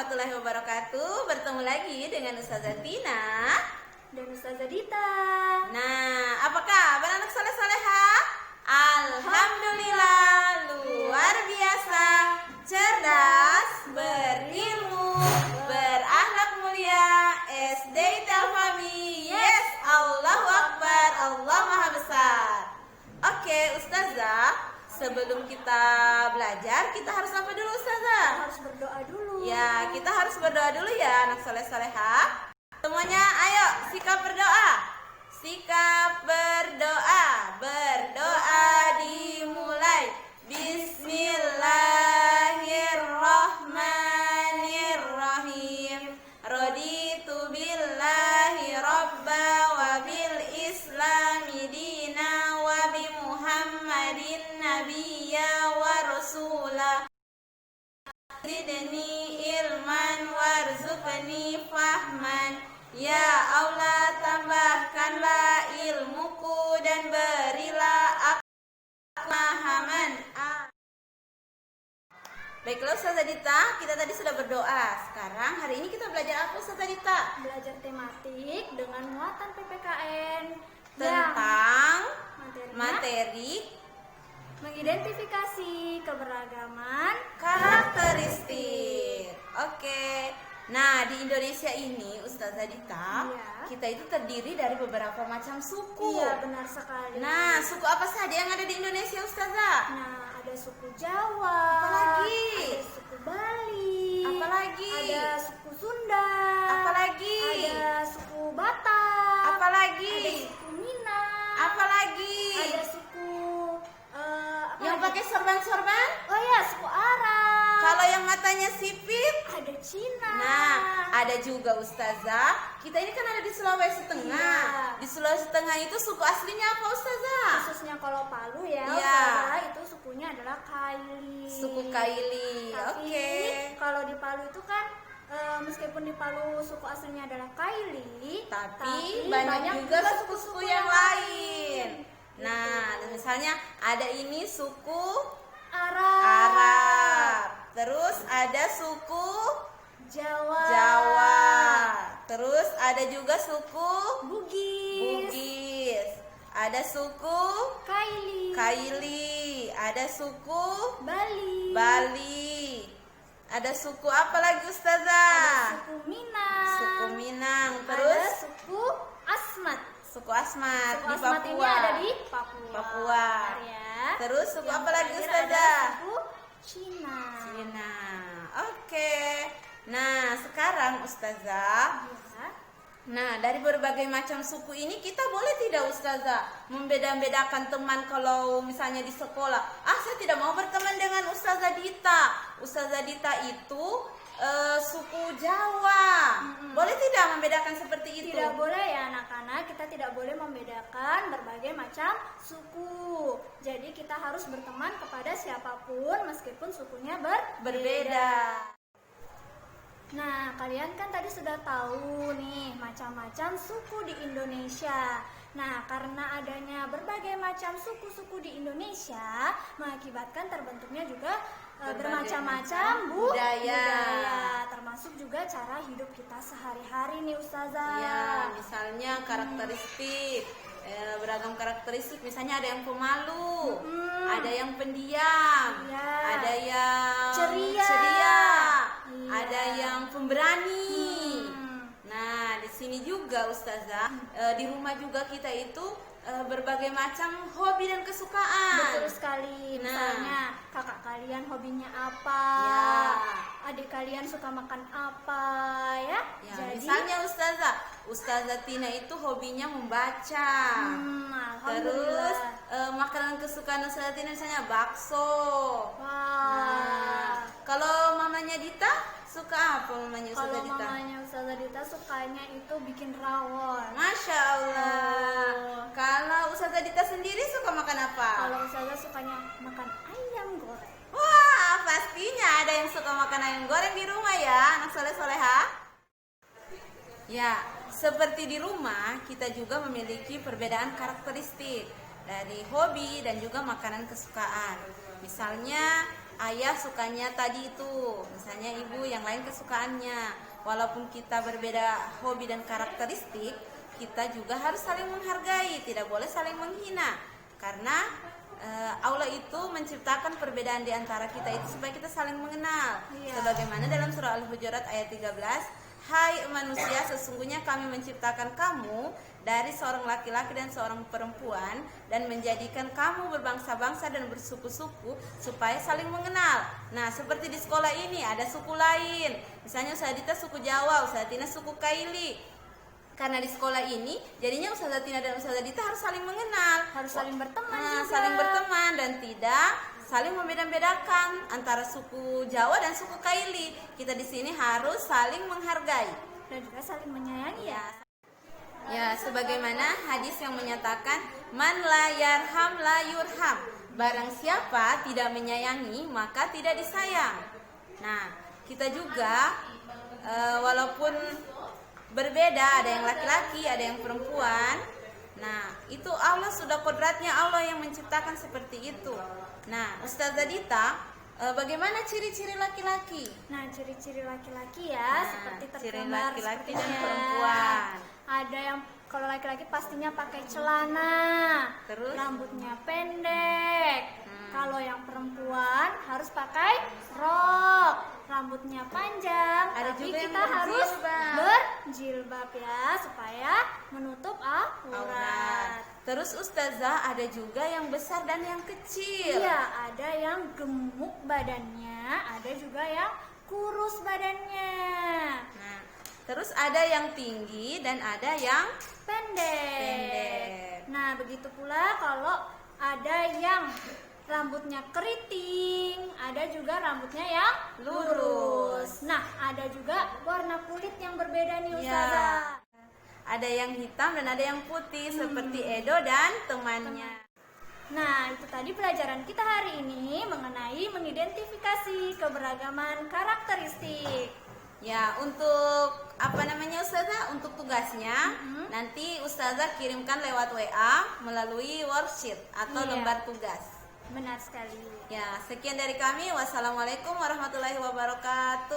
warahmatullahi wabarakatuh. Bertemu lagi dengan Ustazah Tina dan Ustazah Dita. Nah, apa kabar anak soleh-soleha? Alhamdulillah, luar biasa, cerdas, berilmu, berakhlak mulia, SD Telfami. Yes, Allahu Akbar, Allah Maha Besar. Oke, Ustazah, sebelum kita belajar, kita harus apa dulu, Ustazah? Harus berdoa dulu. Ya, kita harus berdoa dulu ya, anak soleh-soleha. Semuanya, ayo, sikap berdoa. Sikap berdoa. Berdoa dimulai. Bismillahirrahmanirrahim. Raditu billahi robba wa bil islami dina wa bi muhammadin nabiyya wa rasulah. Zidni ilman warzuqni fahman. Ya Allah, tambahkanlah ilmuku dan berilah aku pemahaman. Baiklah Ustazah Dita, kita tadi sudah berdoa. Sekarang hari ini kita belajar apa, Ustazah Dita? Belajar tematik dengan muatan PPKN Tentang materi mengidentifikasi keberagaman karakteristik. Oke. Nah, di Indonesia ini, Ustazah Dita, Iya. kita itu terdiri dari beberapa macam suku. Iya, benar sekali. Nah, suku apa saja yang ada di Indonesia, Ustazah? Nah, ada suku Jawa. Apalagi? Ada suku Bali. Apalagi? Ada suku Sunda. Apalagi? Ada suku Batak. Apalagi? Ada suku Minang. Apalagi? Ada suku Yang pakai sorban-sorban? Oh ya, suku Arab. Kalau yang matanya sipit? Ada Cina. Nah, ada juga Ustazah. Kita ini kan ada di Sulawesi Tengah. Iya. Di Sulawesi Tengah itu suku aslinya apa, Ustazah? Khususnya kalau Palu ya, Iya. Ustazah, itu sukunya adalah Kaili. Suku Kaili. Tapi Oke. kalau di Palu itu kan meskipun di Palu suku aslinya adalah Kaili, Tapi banyak juga suku-suku yang lain. Nah, misalnya ada ini suku Arab. Terus ada suku Jawa. Terus ada juga suku Bugis. Bugis. Ada suku Kaili. Ada suku Bali. Ada suku apa lagi, Ustazah? Ada suku Minang. Suku Minang. Terus ada suku Asmat. suku Asmat Suku di Asmat Papua. ini ada di Papua. Papua. Benar ya. Terus suku Yang apa lagi, terakhir Ustazah? ada suku Cina. Cina. Oke. Nah, sekarang Ustazah, Ya. nah, dari berbagai macam suku ini kita boleh tidak, Ustazah, membeda-bedakan teman kalau misalnya di sekolah? Saya tidak mau berteman dengan Ustazah Dita. Ustazah Dita itu suku Jawa. Boleh tidak membedakan seperti itu? Tidak boleh ya anak-anak, kita tidak boleh membedakan berbagai macam suku. Jadi kita harus berteman kepada siapapun meskipun sukunya Berbeda. Nah, kalian kan tadi sudah tahu nih macam-macam suku di Indonesia. Nah, karena adanya berbagai macam suku-suku di Indonesia mengakibatkan terbentuknya juga bermacam-macam budaya, termasuk juga cara hidup kita sehari-hari nih, Ustazah. Ya, misalnya karakteristik, beragam karakteristik. Misalnya ada yang pemalu, ada yang pendiam, Iya. ada yang Ceria. ceria, Iya. ada yang pemberani. Nah, di sini juga Ustazah, di rumah juga kita itu berbagai macam hobi dan kesukaan. Betul sekali. Misalnya kakak kalian hobinya apa? Ya. Adik kalian suka makan apa ya? Ya, Jadi misalnya Ustazah Tina itu hobinya membaca. Terus alhamdulillah. makanan kesukaan Ustazah Tina misalnya bakso. Wah. Nah, kalau mamanya Dita suka apa mamanya Kalau Ustazah Dita? mamanya Ustazah Dita sukanya itu bikin rawon. Masya Allah. Kalau Ustazah Dita sendiri suka makan apa? Kalau Ustazah sukanya makan ayam goreng. Wah, pastinya ada yang suka makan ayam goreng di rumah ya, anak soleh-soleha. Ya, seperti di rumah, kita juga memiliki perbedaan karakteristik dari hobi dan juga makanan kesukaan. Misalnya ayah sukanya tadi itu, misalnya ibu yang lain kesukaannya. Walaupun kita berbeda hobi dan karakteristik, kita juga harus saling menghargai, tidak boleh saling menghina. Karena Allah itu menciptakan perbedaan di antara kita itu supaya kita saling mengenal. Iya. Sebagaimana dalam surah Al-Hujurat ayat 13, "Hai manusia, sesungguhnya kami menciptakan kamu dari seorang laki-laki dan seorang perempuan dan menjadikan kamu berbangsa-bangsa dan bersuku-suku supaya saling mengenal." Nah, seperti di sekolah ini ada suku lain. Misalnya Ustazah Dita suku Jawa, Ustazah Tina suku Kaili. Karena di sekolah ini jadinya Ustazah Tina dan Ustazah Dita harus saling mengenal, Harus saling berteman juga. saling berteman dan tidak saling membeda-bedakan antara suku Jawa dan suku Kaili. Kita di sini harus saling menghargai. Dan juga saling menyayangi ya. Ya, sebagaimana hadis yang menyatakan man la yarham la yurham. Barang siapa tidak menyayangi maka tidak disayang. Nah, kita juga walaupun berbeda, ada yang laki-laki, ada yang perempuan. Nah, itu Allah sudah kodratnya Allah yang menciptakan seperti itu. Nah, Ustazah Dita, bagaimana ciri-ciri laki-laki? Nah, ciri-ciri laki-laki ya, Nah, seperti ciri tergambar laki-laki seperti dan ini ya. perempuan. Ada yang kalau laki-laki pastinya pakai celana, Terus? rambutnya pendek. Kalau yang perempuan harus pakai rok, rambutnya panjang. Ada tapi juga yang kita harus berjilbab. berjilbab ya supaya menutup aurat. Aurat. Terus Ustazah, ada juga yang besar dan yang kecil. Iya, ada yang gemuk badannya, ada juga yang kurus badannya. Nah, terus ada yang tinggi dan ada yang Pendek. Nah, begitu pula kalau ada yang rambutnya keriting, ada juga rambutnya yang lurus. Nah, ada juga warna kulit yang berbeda nih Iya. Ustazah. Ada yang hitam dan ada yang putih seperti Edo dan temannya. Nah, itu tadi pelajaran kita hari ini mengenai mengidentifikasi keberagaman karakteristik. Ya, untuk Ustazah, untuk tugasnya nanti Ustazah kirimkan lewat WA melalui worksheet atau Iya. lembar tugas. Benar sekali. Ya, sekian dari kami. Wassalamualaikum warahmatullahi wabarakatuh.